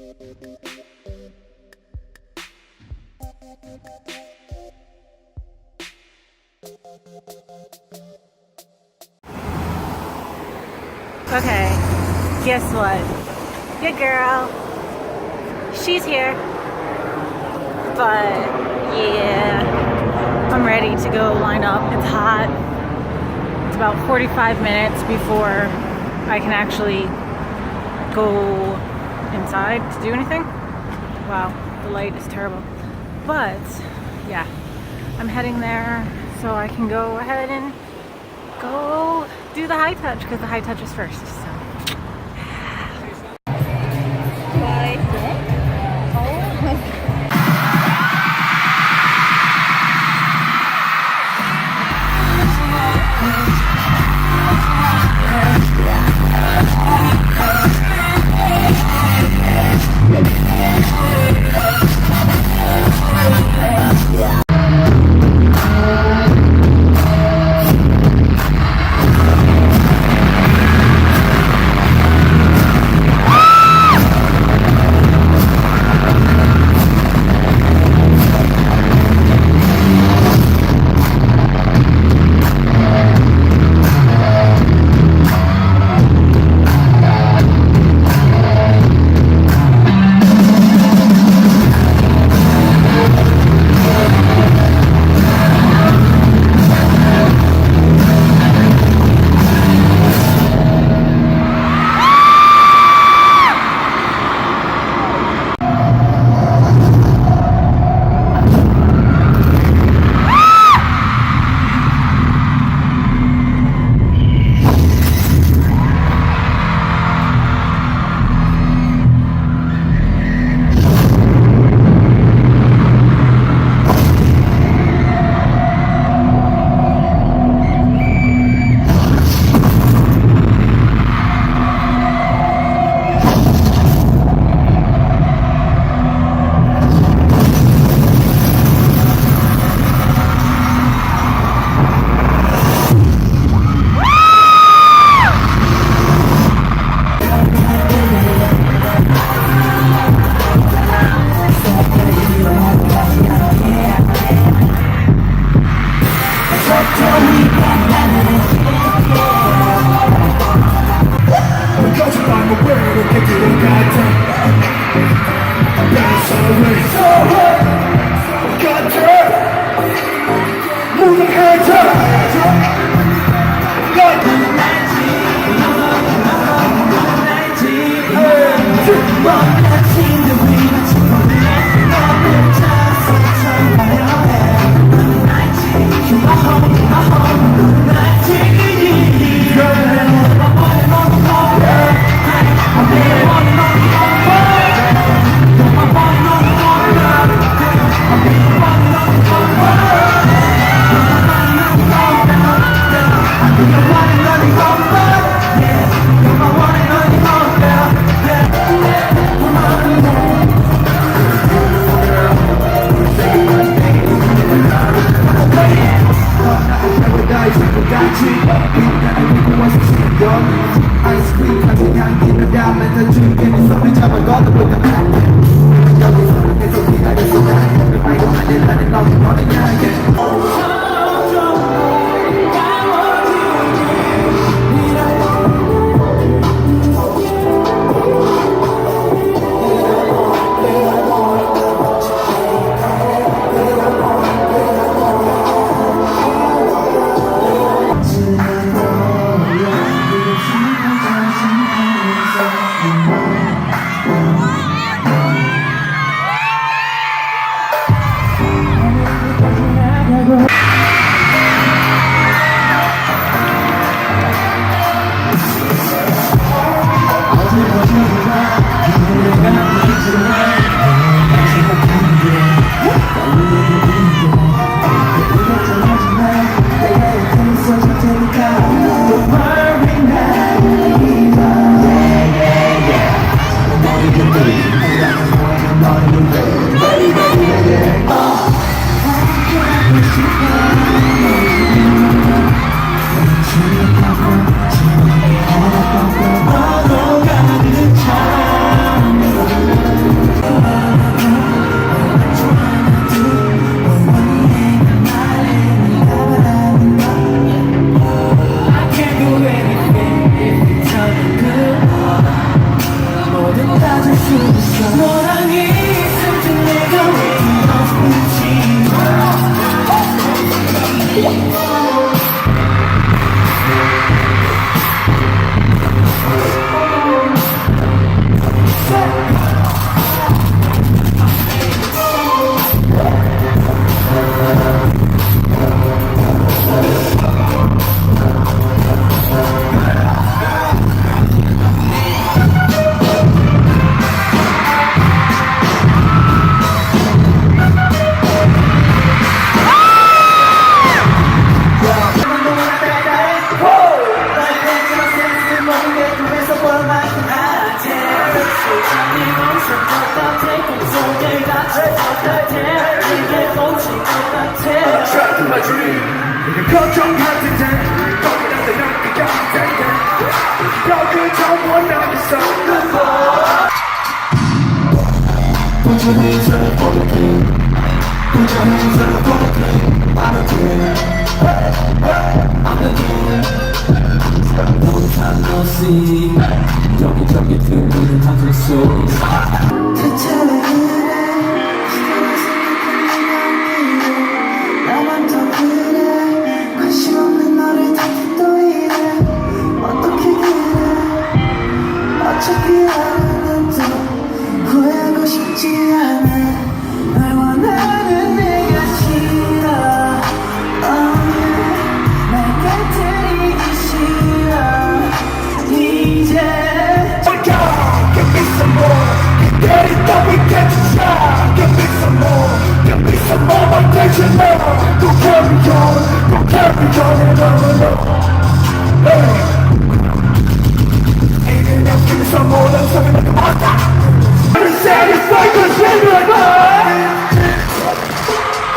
Okay, guess what? Good girl. She's here. But yeah, I'm ready to go line up. It's hot. It's about 45 minutes before I can actually go inside to do anything. Wow, the light is terrible. But yeah, I'm heading there so I can go ahead and go do the high touch because the high touch is first. So. 너랑 있을 때 내가 왜 아픈지 걱정 같은데 거기다 대면 그게 안된대 벽을 좀 원하겠어 Put your hands up for the king Put your hands up for the king I'm the king I'm the king Long time no see 여기저기 들리는 한숨 소리 대체 왜 그래 시간을 생각하는 건 나만 더 그래 관심 없는 너를 탓해 또 이래 어떻게 그래 어차피 알았는데 후회하고 싶지 않아 날 원하는 내가 싫어 날 깨트리기 싫어 이제 Give me some more Get it done, we get to try Give me some more Give me some more, my attention more Go carry on and on Hey Ain't enough, give me some more Let me something like a monster I'm satisfied cause you're like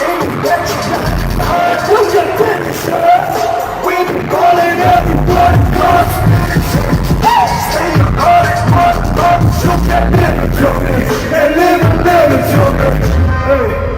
Ain't that you We'll get finished We've been calling everybody cause Stay on it, you can never do me And never do me Hey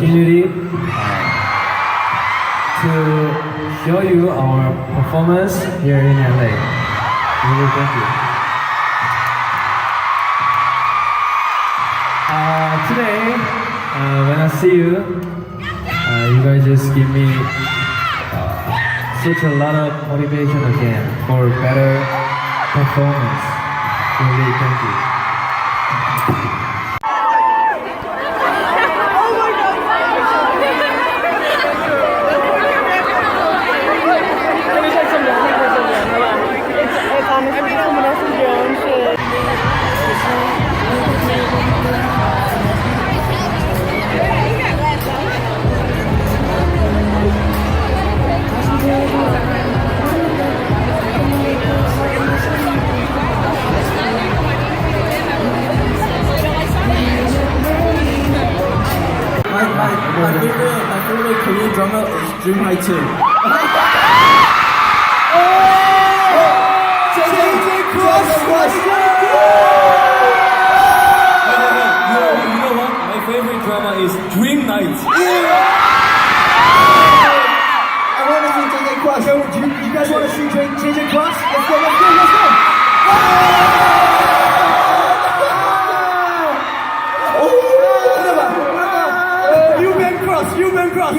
Unity to show you our performance here in LA. Really, thank you. Today, when I see you, you guys just give me such a lot of motivation again for better performance. Really, thank you. My favorite Korean drama is Dream High 2. You know what? My favorite drama is Dream Night. I want to see JJ Cross. You guys want to see JJ Cross? Let's go. You been cross.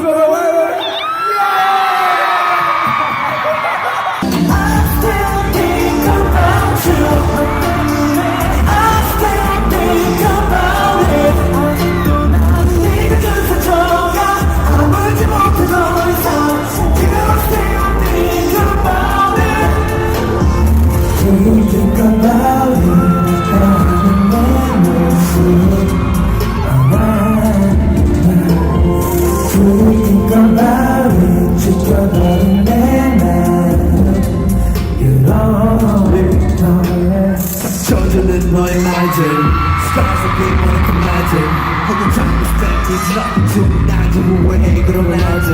너의 말들 Scars of being one of the magic 혹은 time spent is nothing to me 날 좀 후회해 그런 날들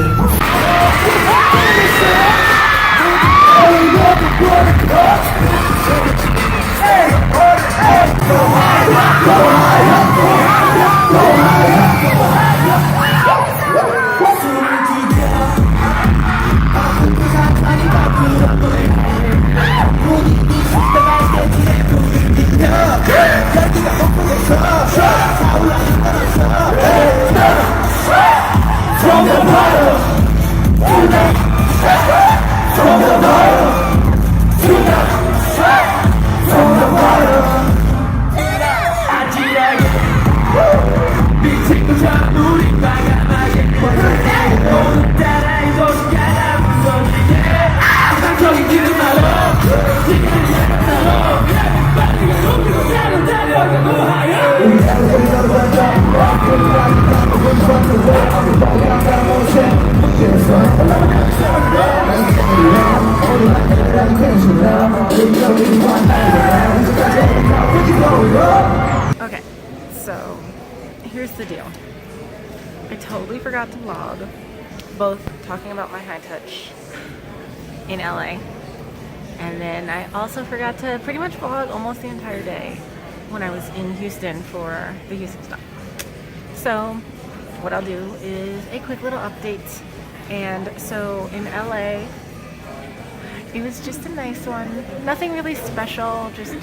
Okay, so here's the deal. I totally forgot to vlog, both talking about my high touch in LA, and then I also forgot to pretty much vlog almost the entire day when I was in Houston for the Houston stop. So what I'll do is a quick little update. And so in LA, it was just a nice one. Nothing really special, just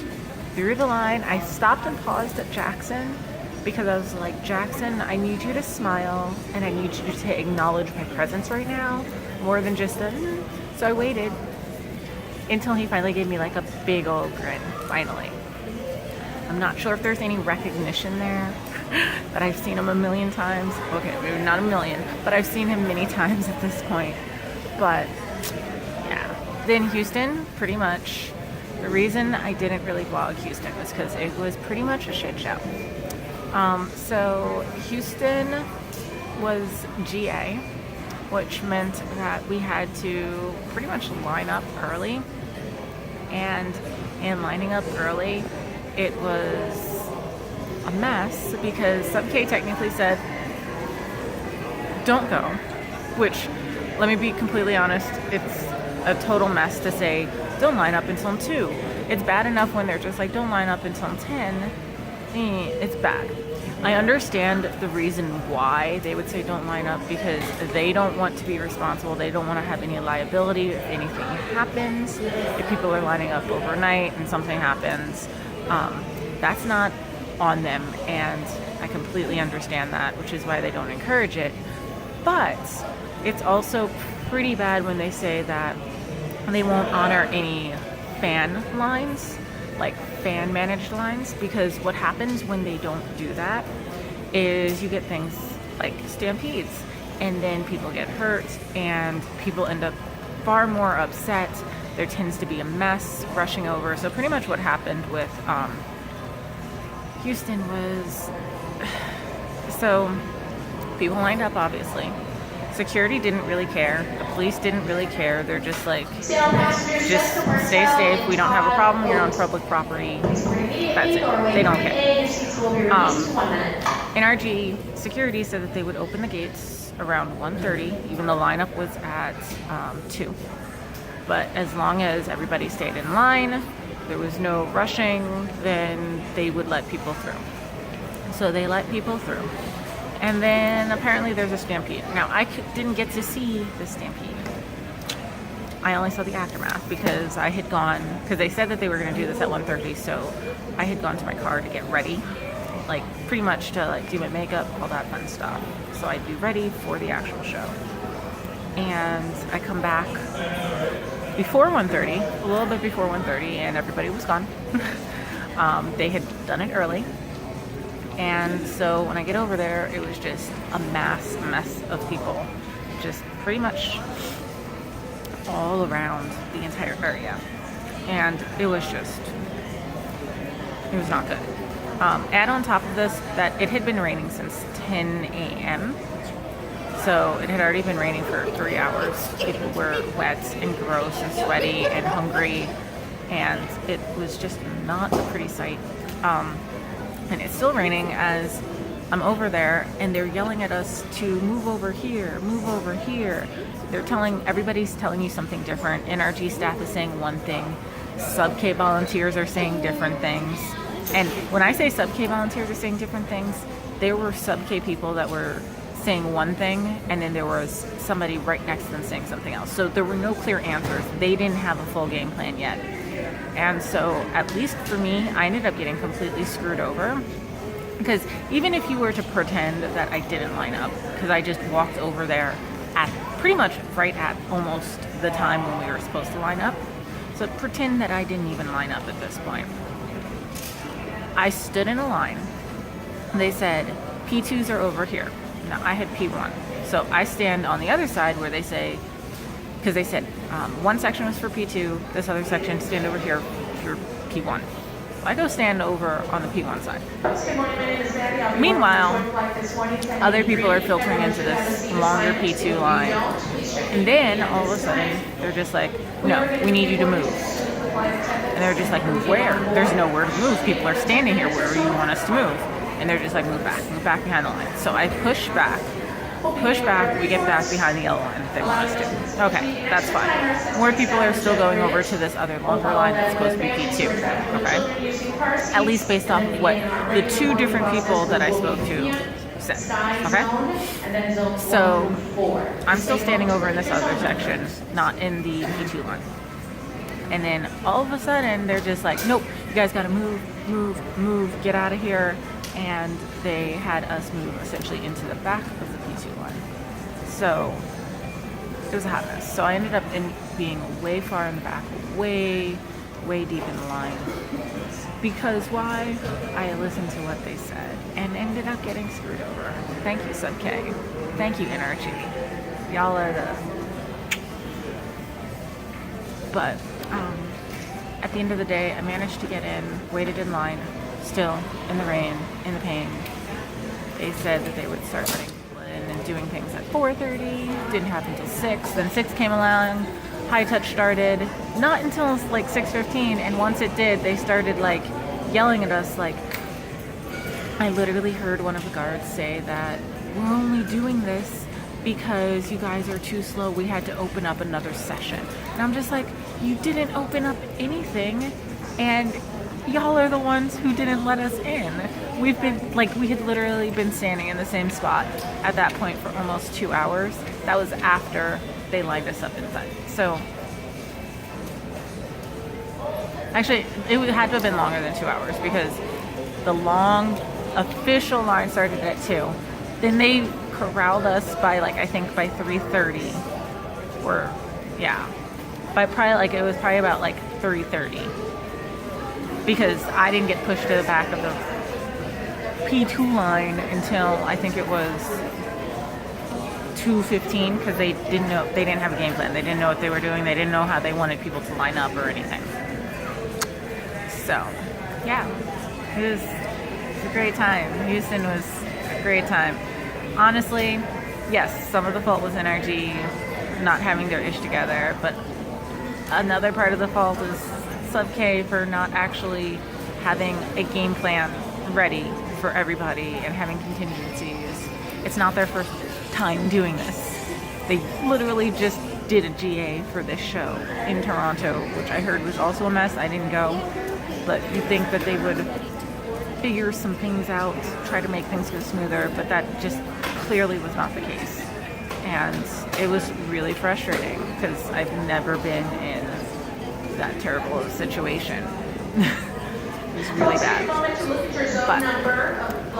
through the line. I stopped and paused at Jackson because I was like, Jackson, I need you to smile and I need you to acknowledge my presence right now more than just a So I waited until he finally gave me like a big old grin, finally. I'm not sure if there's any recognition there, but I've seen him a million times. Okay, maybe not a million, but I've seen him many times at this point. But yeah, then Houston, pretty much. The reason I didn't really vlog Houston was because it was pretty much a shit show. So Houston was GA, which meant that we had to pretty much line up early. And in lining up early, it was a mess because Sub-K technically said, don't go, which, let me be completely honest, it's a total mess to say, don't line up until 2. It's bad enough when they're just like, don't line up until 10. It's bad. I understand the reason why they would say don't line up, because they don't want to be responsible. They don't want to have any liability if anything happens. If people are lining up overnight and something happens, that's not on them, and I completely understand that, which is why they don't encourage it. But it's also pretty bad when they say that they won't honor any fan lines, like fan managed lines, because what happens when they don't do that is you get things like stampedes, and then people get hurt and people end up far more upset. There tends to be a mess rushing over. So pretty much what happened with Houston was, so people lined up, obviously. Security didn't really care. The police didn't really care. They're just like, just stay safe. We don't have a problem. You're on public property. That's it. They don't care. NRG security said that they would open the gates around 1:30, even though lineup was at 2. But as long as everybody stayed in line, there was no rushing, then they would let people through. So they let people through. And then apparently there's a stampede. Now, I didn't get to see the stampede. I only saw the aftermath because I had gone, because they said that they were going to do this at 1:30, so I had gone to my car to get ready, like pretty much to like do my makeup, all that fun stuff. So I'd be ready for the actual show. And I come back before 1:30, a little bit before 1:30, and everybody was gone. They had done it early. And so when I get over there, it was just a mess of people, just pretty much all around the entire area. And it was not good. Add on top of this that it had been raining since 10 a.m. So it had already been raining for 3 hours. People were wet and gross and sweaty and hungry. and it was just not a pretty sight. And it's still raining as I'm over there, and they're yelling at us to move over here, move over here. Everybody's telling you something different. NRG staff is saying one thing. Sub-K volunteers are saying different things. And when I say Sub-K volunteers are saying different things, there were Sub-K people that were saying one thing, and then there was somebody right next to them saying something else. So there were no clear answers. They didn't have a full game plan yet. And so, at least for me, I ended up getting completely screwed over. Because even if you were to pretend that I didn't line up, because I just walked over there at pretty much right at almost the time when we were supposed to line up. So pretend that I didn't even line up at this point. I stood in a line. They said, P2s are over here. Now, I had P1. So I stand on the other side where they say, because they said one section was for P2, this other section, stand over here for P1. So I go stand over on the P1 side. Meanwhile, other people are filtering into this longer P2 line. And then, all of a sudden, they're just like, no, we need you to move. And they're just like, move where? There's nowhere to move. People are standing here wherever you want us to move. And they're just like, move back behind the line. So I push back, we get back behind the yellow line if they want us to. Okay, that's fine. More people are still going over to this other longer line that's supposed to be P2, okay? At least based off of what the two different people that I spoke to said, okay? So, I'm still standing over in this other section, not in the P2 line. And then all of a sudden, they're just like, nope, you guys gotta move, get out of here. And they had us move essentially into the back of the P2 line. So it was a hot mess. So I ended up being way far in the back, way deep in the line. Because why? I listened to what they said and ended up getting screwed over. Thank you, Sub-K. Thank you, NRG. Y'all are the... But at the end of the day, I managed to get in, waited in line, still in the rain, in the pain. They said that they would start letting people in and doing things at 4:30. Didn't happen until 6. Then 6 came along. High touch started. Not until like 6:15. And once it did, they started like yelling at us. Like, I literally heard one of the guards say that we're only doing this because you guys are too slow. We had to open up another session. And I'm just like, you didn't open up anything. And y'all are the ones who didn't let us in. We had literally been standing in the same spot at that point for almost 2 hours. That was after they lined us up inside. So, actually, it had to have been longer than 2 hours because the long official line started at 2. Then they corralled us by I think by 3:30. Or, yeah. By probably it was probably about 3:30. Because I didn't get pushed to the back of the P2 line until I think it was 2:15 because they didn't have a game plan. They didn't know what they were doing. They didn't know how they wanted people to line up or anything. So, yeah, it was a great time. Houston was a great time. Honestly, yes, some of the fault was NRG not having their ish together, but another part of the fault is Sub-K for not actually having a game plan ready for everybody and having contingencies. It's not their first time doing this. They literally just did a GA for this show in Toronto, which I heard was also a mess. I didn't go, but you'd think that they would figure some things out, try to make things go smoother, but that just clearly was not the case. And it was really frustrating because I've never been in that terrible of a situation. It was really bad. But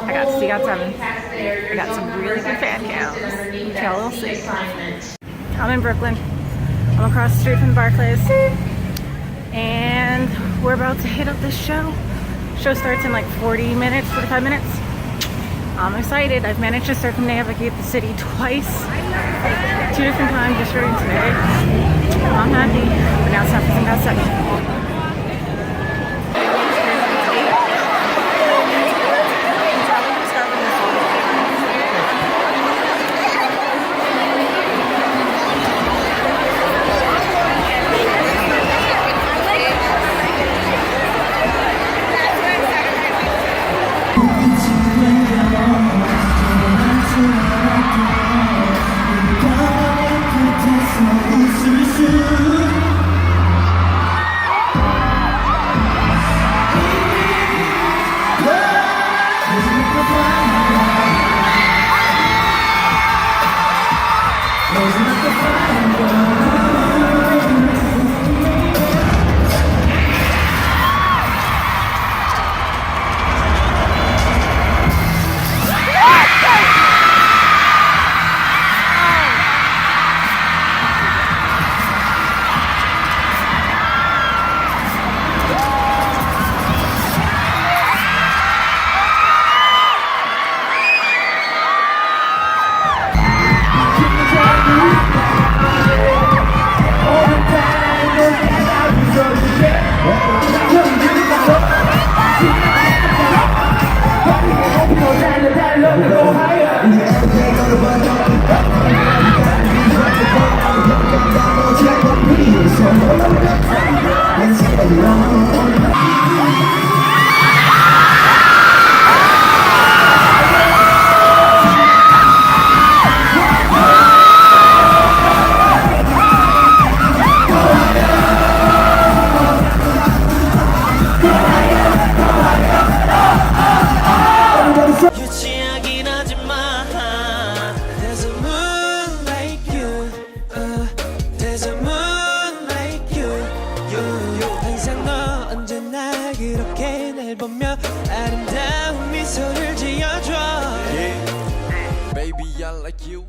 I got to see outside. I got some really good fan cams, which y'all will see. I'm in Brooklyn. I'm across the street from Barclays. And we're about to hit up this show. Show starts in 45 minutes. I'm excited. I've managed to circumnavigate the city twice. 2 different times just starting today. I'm happy. But now it's time for some outside. 그렇게 날 보며 아름다운 미소를 지어줘. Baby, I like you.